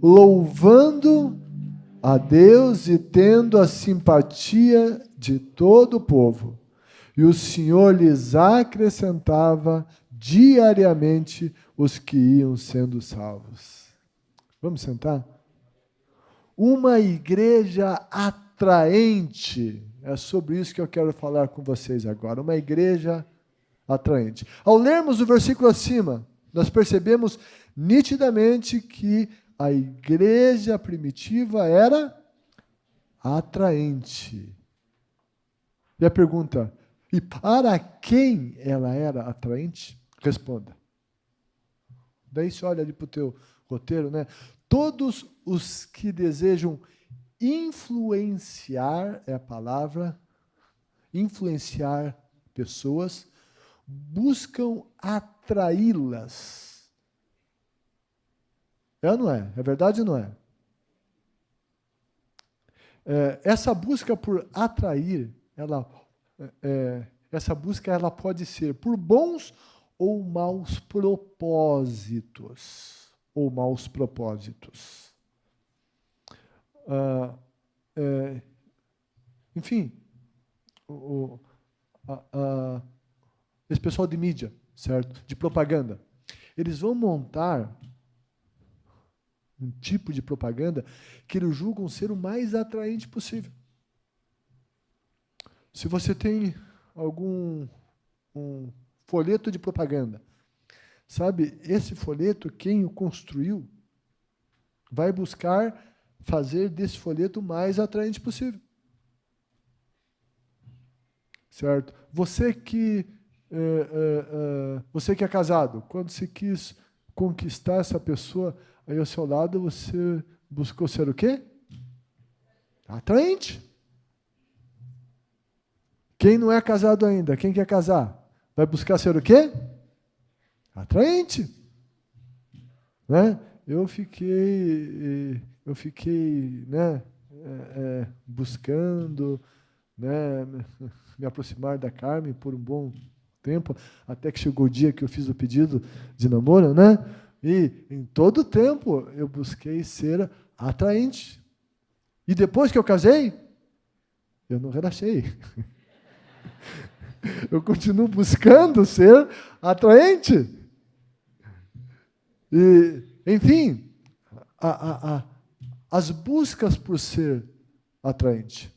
louvando a Deus e tendo a simpatia de todo o povo. E o Senhor lhes acrescentava diariamente os que iam sendo salvos. Vamos sentar? Uma igreja atraente. É sobre isso que eu quero falar com vocês agora. Uma igreja atraente. Ao lermos o versículo acima, nós percebemos nitidamente que a igreja primitiva era atraente. E a pergunta, e para quem ela era atraente? Responda. Daí você olha ali para o teu roteiro, né? Todos os que desejam influenciar, é a palavra, influenciar pessoas, buscam atraí-las. É ou não é? É verdade ou não é? Essa busca por atrair, essa busca ela pode ser por bons ou maus propósitos. Enfim, esse pessoal de mídia, certo? De propaganda. Eles vão montar um tipo de propaganda que eles julgam ser o mais atraente possível. Se você tem um folheto de propaganda, sabe, esse folheto, quem o construiu, vai buscar fazer desse folheto o mais atraente possível. Certo? Você que é casado, quando você quis conquistar essa pessoa aí ao seu lado, você buscou ser o quê? Atraente. Quem não é casado ainda, quem quer casar, vai buscar ser o quê? Atraente. Né? Eu fiquei, né, buscando, né, me aproximar da Carmen por um bom tempo, até que chegou o dia que eu fiz o pedido de namoro, né? E em todo o tempo eu busquei ser atraente. E depois que eu casei, eu não relaxei. Eu continuo buscando ser atraente. E, enfim, as buscas por ser atraente.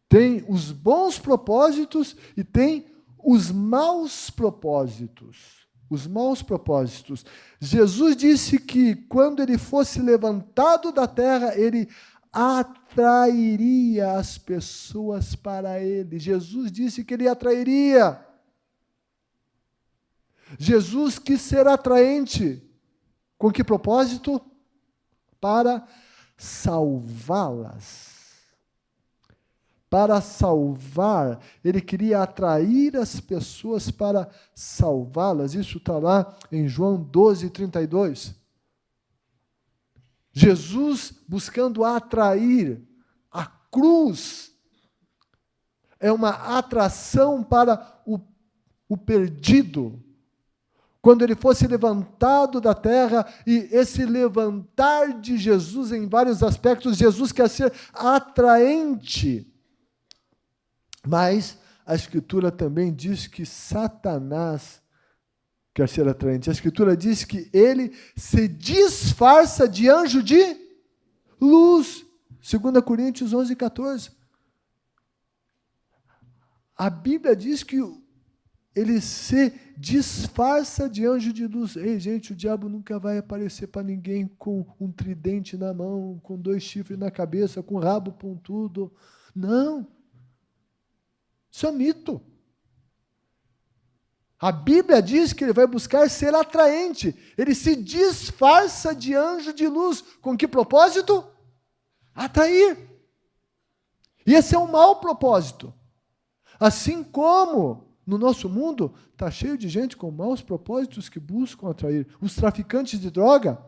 Tem os bons propósitos e tem os maus propósitos. Os maus propósitos. Jesus disse que quando ele fosse levantado da terra, ele atrairia as pessoas para ele. Jesus disse que ele atrairia. Jesus quis ser atraente. Com que propósito? Para salvá-las. Para salvar, ele queria atrair as pessoas para salvá-las. Isso está lá em João 12:32. Jesus buscando atrair a cruz. É uma atração para o perdido. Quando ele fosse levantado da terra, e esse levantar de Jesus em vários aspectos, Jesus quer ser atraente. Mas a Escritura também diz que Satanás quer ser atraente. A Escritura diz que ele se disfarça de anjo de luz. 2 Coríntios 11:14. A Bíblia diz que ele se disfarça de anjo de luz. Ei, gente, o diabo nunca vai aparecer para ninguém com um tridente na mão, com 2 chifres na cabeça, com rabo pontudo. Não. Isso é mito. A Bíblia diz que ele vai buscar ser atraente. Ele se disfarça de anjo de luz. Com que propósito? Atrair. E esse é um mau propósito. Assim como no nosso mundo está cheio de gente com maus propósitos que buscam atrair. Os traficantes de droga,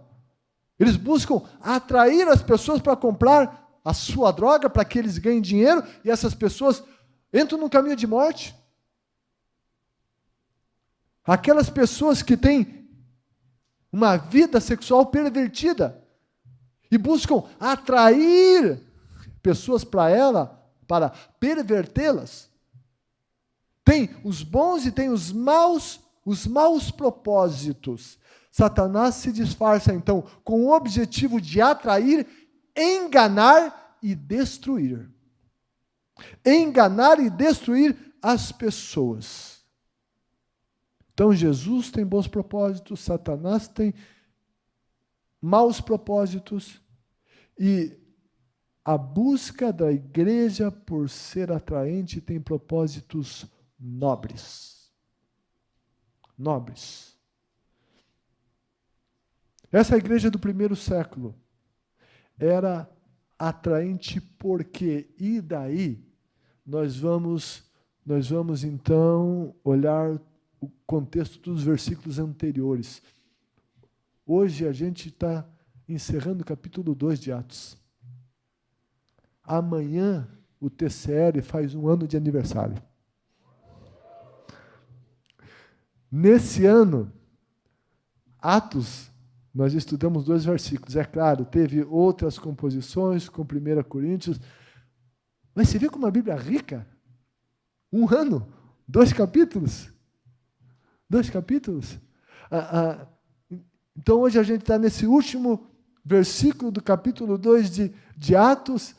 eles buscam atrair as pessoas para comprar a sua droga, para que eles ganhem dinheiro, e essas pessoas entram num caminho de morte. Aquelas pessoas que têm uma vida sexual pervertida, e buscam atrair pessoas para ela, para pervertê-las. Tem os bons e tem os maus propósitos. Satanás se disfarça, então, com o objetivo de atrair, enganar e destruir. Enganar e destruir as pessoas. Então, Jesus tem bons propósitos, Satanás tem maus propósitos, e a busca da igreja por ser atraente tem propósitos nobres. Nobres. Essa igreja do primeiro século era atraente porque, e daí, nós vamos então olhar o contexto dos versículos anteriores. Hoje a gente está encerrando o capítulo 2 de Atos. Amanhã o TCL faz 1 ano de aniversário. Nesse ano, Atos, nós estudamos 2 versículos. É claro, teve outras composições com 1 Coríntios, mas você vê como a Bíblia é rica? 1 ano, 2 capítulos. 2 capítulos. Então hoje a gente está nesse último versículo do capítulo 2 de Atos,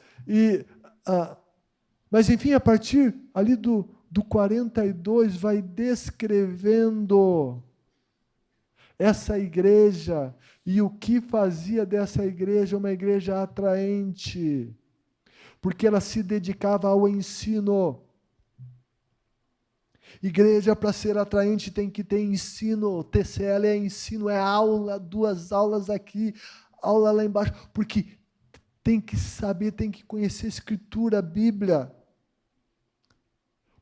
mas enfim, a partir ali do 42, vai descrevendo essa igreja e o que fazia dessa igreja uma igreja atraente, porque ela se dedicava ao ensino. Igreja, para ser atraente, tem que ter ensino. TCL é ensino, é aula, 2 aulas aqui, aula lá embaixo, porque tem que saber, tem que conhecer a Escritura, a Bíblia.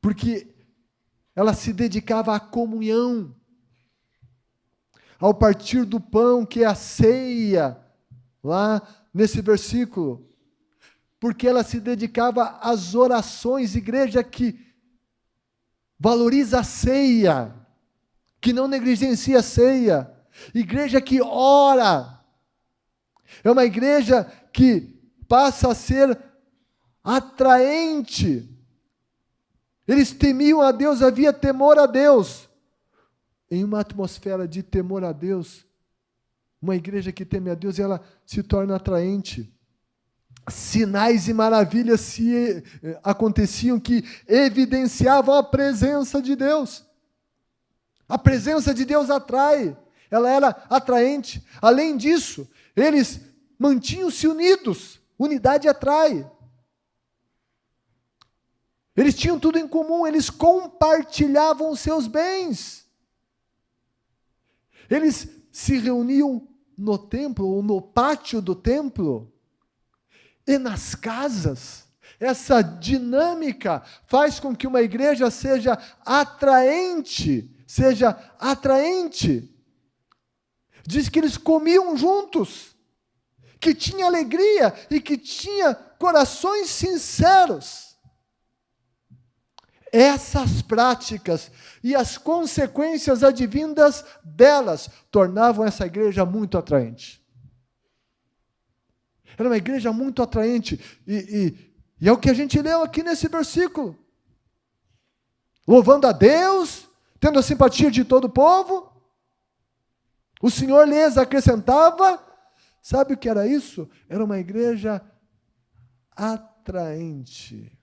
Porque ela se dedicava à comunhão, ao partir do pão, que é a ceia, lá nesse versículo. Porque ela se dedicava às orações, igreja que valoriza a ceia, que não negligencia a ceia, igreja que ora, é uma igreja que passa a ser atraente. Eles temiam a Deus, havia temor a Deus. Em uma atmosfera de temor a Deus, uma igreja que teme a Deus, ela se torna atraente. Sinais e maravilhas aconteciam que evidenciavam a presença de Deus. A presença de Deus atrai, ela era atraente. Além disso, eles mantinham-se unidos, unidade atrai. Eles tinham tudo em comum, eles compartilhavam os seus bens. Eles se reuniam no templo, ou no pátio do templo, e nas casas. Essa dinâmica faz com que uma igreja seja atraente, Diz que eles comiam juntos, que tinha alegria e que tinha corações sinceros. Essas práticas e as consequências advindas delas tornavam essa igreja muito atraente. Era uma igreja muito atraente. E é o que a gente leu aqui nesse versículo. Louvando a Deus, tendo a simpatia de todo o povo, o Senhor lhes acrescentava. Sabe o que era isso? Era uma igreja atraente.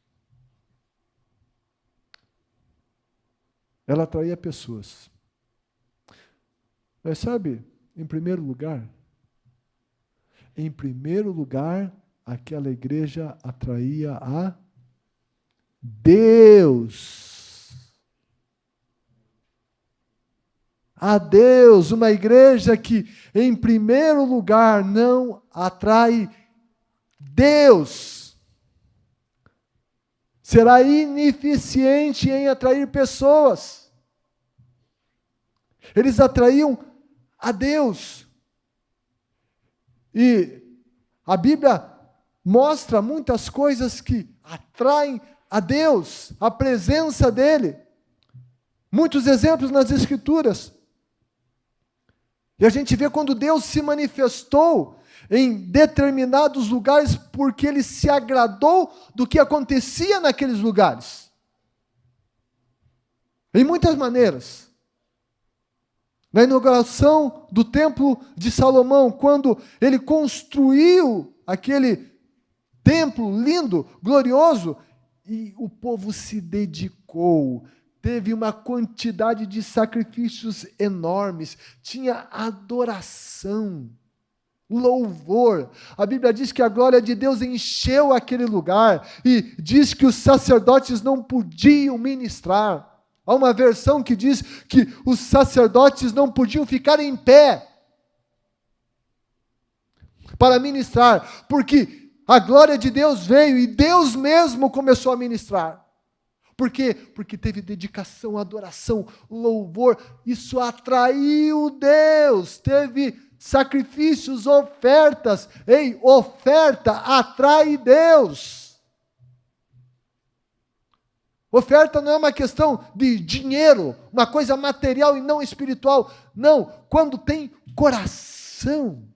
Ela atraía pessoas. Mas sabe, em primeiro lugar, aquela igreja atraía a Deus. A Deus, uma igreja que, em primeiro lugar, não atrai Deus. Será ineficiente em atrair pessoas. Eles atraíam a Deus. E a Bíblia mostra muitas coisas que atraem a Deus, a presença dEle. Muitos exemplos nas Escrituras. E a gente vê quando Deus se manifestou em determinados lugares porque ele se agradou do que acontecia naqueles lugares. Em muitas maneiras. Na inauguração do Templo de Salomão, quando ele construiu aquele templo lindo, glorioso, e o povo se dedicou, teve uma quantidade de sacrifícios enormes, tinha adoração, louvor. A Bíblia diz que a glória de Deus encheu aquele lugar, e diz que os sacerdotes não podiam ministrar. Há uma versão que diz que os sacerdotes não podiam ficar em pé para ministrar, porque a glória de Deus veio e Deus mesmo começou a ministrar. Por quê? Porque teve dedicação, adoração, louvor. Isso atraiu Deus. Teve sacrifícios, ofertas. Ei, oferta atrai Deus. Oferta não é uma questão de dinheiro, uma coisa material e não espiritual. Não, quando tem coração,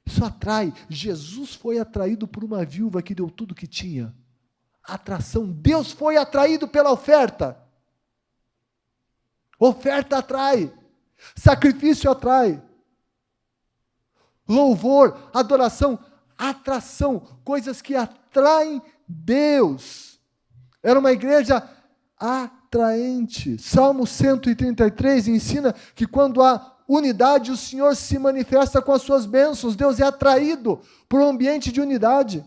isso atrai. Jesus foi atraído por uma viúva que deu tudo que tinha. Atração. Deus foi atraído pela oferta. Oferta atrai. Sacrifício atrai. Louvor, adoração, atração. Coisas que atraem Deus. Era uma igreja atraente. Salmo 133 ensina que quando há unidade, o Senhor se manifesta com as suas bênçãos. Deus é atraído por um ambiente de unidade.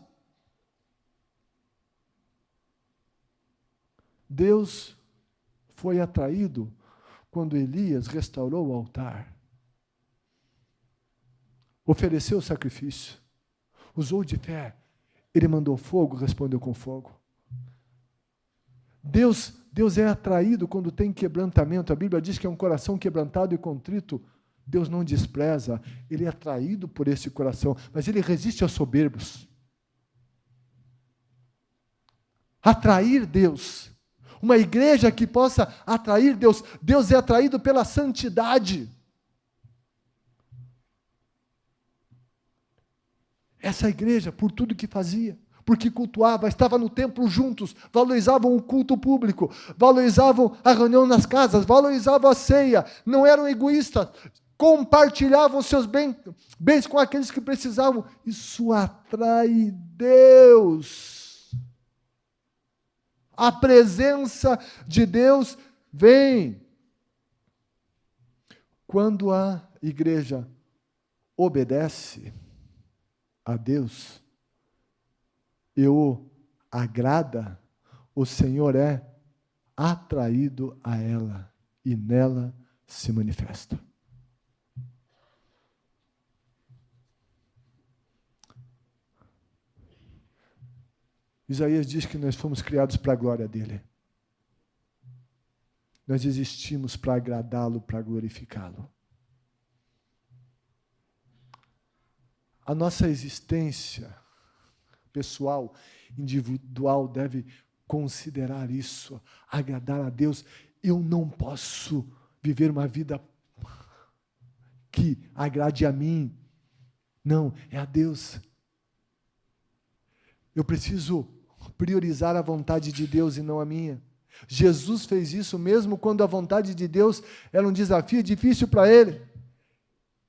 Deus foi atraído quando Elias restaurou o altar. Ofereceu o sacrifício. Usou de fé. Ele mandou fogo, respondeu com fogo. Deus é atraído quando tem quebrantamento. A Bíblia diz que é um coração quebrantado e contrito. Deus não despreza. Ele é atraído por esse coração, mas ele resiste aos soberbos. Atrair Deus. Uma igreja que possa atrair Deus. Deus é atraído pela santidade. Essa igreja, por tudo que fazia, porque cultuava, estava no templo juntos, valorizavam o culto público, valorizavam a reunião nas casas, valorizavam a ceia, não eram egoístas, compartilhavam seus bens com aqueles que precisavam. Isso atrai Deus. A presença de Deus vem. Quando a igreja obedece a Deus e o agrada, o Senhor é atraído a ela e nela se manifesta. Isaías diz que nós fomos criados para a glória dele. Nós existimos para agradá-lo, para glorificá-lo. A nossa existência pessoal, individual, deve considerar isso, agradar a Deus. Eu não posso viver uma vida que agrade a mim. Não, é a Deus. Eu preciso priorizar a vontade de Deus e não a minha. Jesus fez isso mesmo quando a vontade de Deus era um desafio difícil para ele.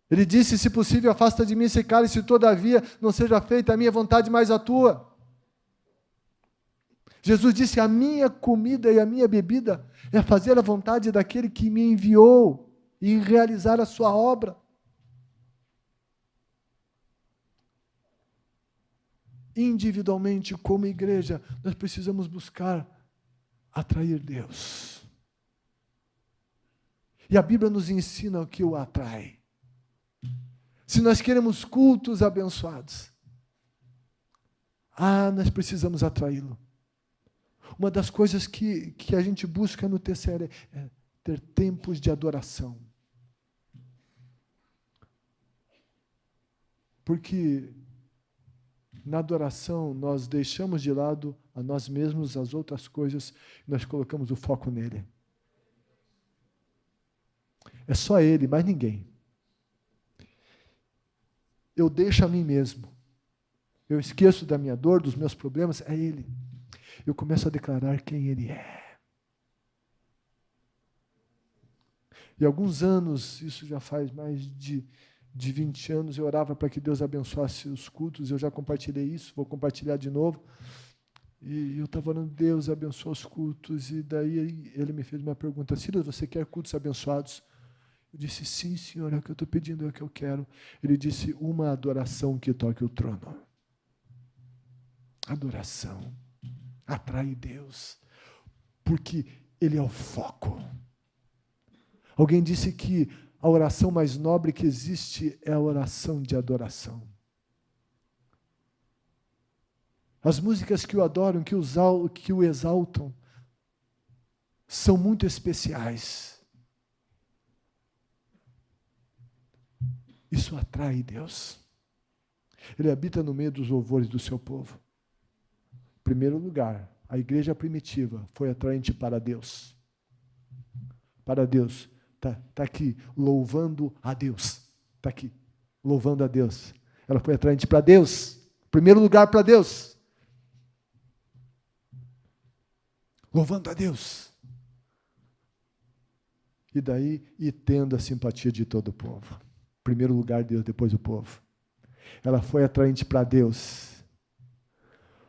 Ele disse, se possível, afasta de mim esse cálice, todavia não seja feita a minha vontade, mas a tua. Jesus disse, a minha comida e a minha bebida é fazer a vontade daquele que me enviou e realizar a sua obra. Individualmente, como igreja, nós precisamos buscar atrair Deus. E a Bíblia nos ensina o que o atrai. Se nós queremos cultos abençoados, nós precisamos atraí-lo. Uma das coisas que a gente busca no TCR é ter tempos de adoração. Porque na adoração nós deixamos de lado a nós mesmos, as outras coisas, e nós colocamos o foco nele. É só ele, mais ninguém. eu deixo a mim mesmo. Eu esqueço da minha dor, dos meus problemas, é Ele. Eu começo a declarar quem Ele é. E alguns anos, isso já faz mais de 20 anos, eu orava para que Deus abençoasse os cultos, eu já compartilhei isso, vou compartilhar de novo. E eu estava orando, Deus abençoa os cultos, e daí Ele me fez uma pergunta: Silas, você quer cultos abençoados? Eu disse, sim, Senhor, é o que eu estou pedindo, é o que eu quero. Ele disse, uma adoração que toque o trono. Adoração atrai Deus, porque Ele é o foco. Alguém disse que a oração mais nobre que existe é a oração de adoração. As músicas que o adoram, que o exaltam, são muito especiais. Isso atrai Deus. Ele habita no meio dos louvores do seu povo. Em primeiro lugar, a igreja primitiva foi atraente para Deus. Para Deus. Está aqui, louvando a Deus. Está aqui, louvando a Deus. Ela foi atraente para Deus. Em primeiro lugar, para Deus. Louvando a Deus. E daí, e tendo a simpatia de todo o povo. Em primeiro lugar, Deus, depois o povo. Ela foi atraente para Deus.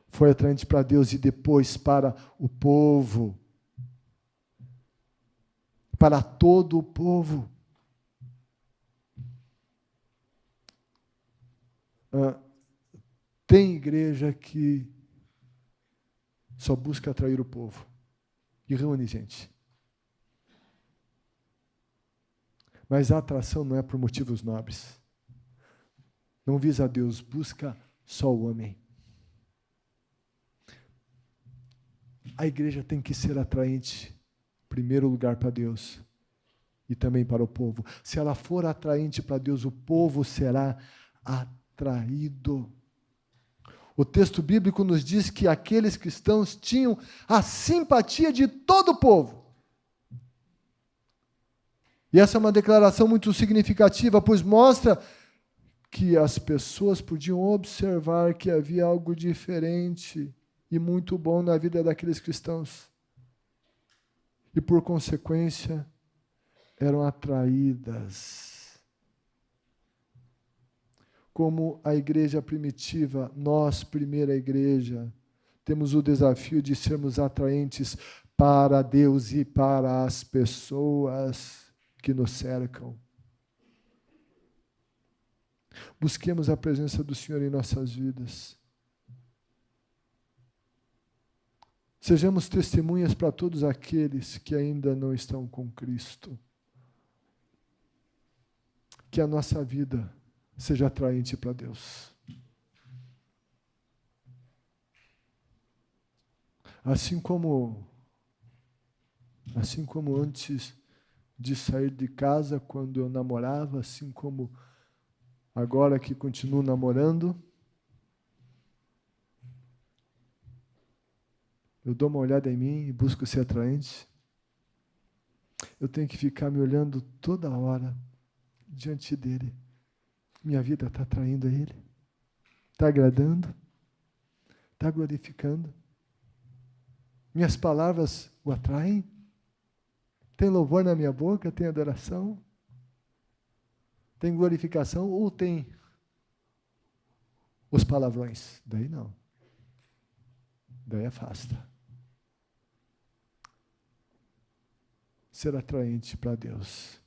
Foi atraente para Deus e depois para o povo. Para todo o povo. Tem igreja que só busca atrair o povo. E reúne gente. Mas a atração não é por motivos nobres. Não visa a Deus, busca só o homem. A igreja tem que ser atraente, em primeiro lugar, para Deus e também para o povo. Se ela for atraente para Deus, o povo será atraído. O texto bíblico nos diz que aqueles cristãos tinham a simpatia de todo o povo. E essa é uma declaração muito significativa, pois mostra que as pessoas podiam observar que havia algo diferente e muito bom na vida daqueles cristãos. E, por consequência, eram atraídas. Como a igreja primitiva, nós, primeira igreja, temos o desafio de sermos atraentes para Deus e para as pessoas que nos cercam. Busquemos a presença do Senhor em nossas vidas. Sejamos testemunhas para todos aqueles que ainda não estão com Cristo. Que a nossa vida seja atraente para Deus. Assim como antes de sair de casa, quando eu namorava, assim como agora que continuo namorando, eu dou uma olhada em mim e busco ser atraente. Eu tenho que ficar me olhando toda hora diante dele. Minha vida está atraindo a Ele? Está agradando? Está glorificando? Minhas palavras o atraem? Tem louvor na minha boca? Tem adoração? Tem glorificação? Ou tem os palavrões? Daí não. Daí afasta. Ser atraente para Deus.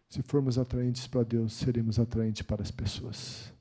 Se formos atraentes para Deus, seremos atraentes para as pessoas.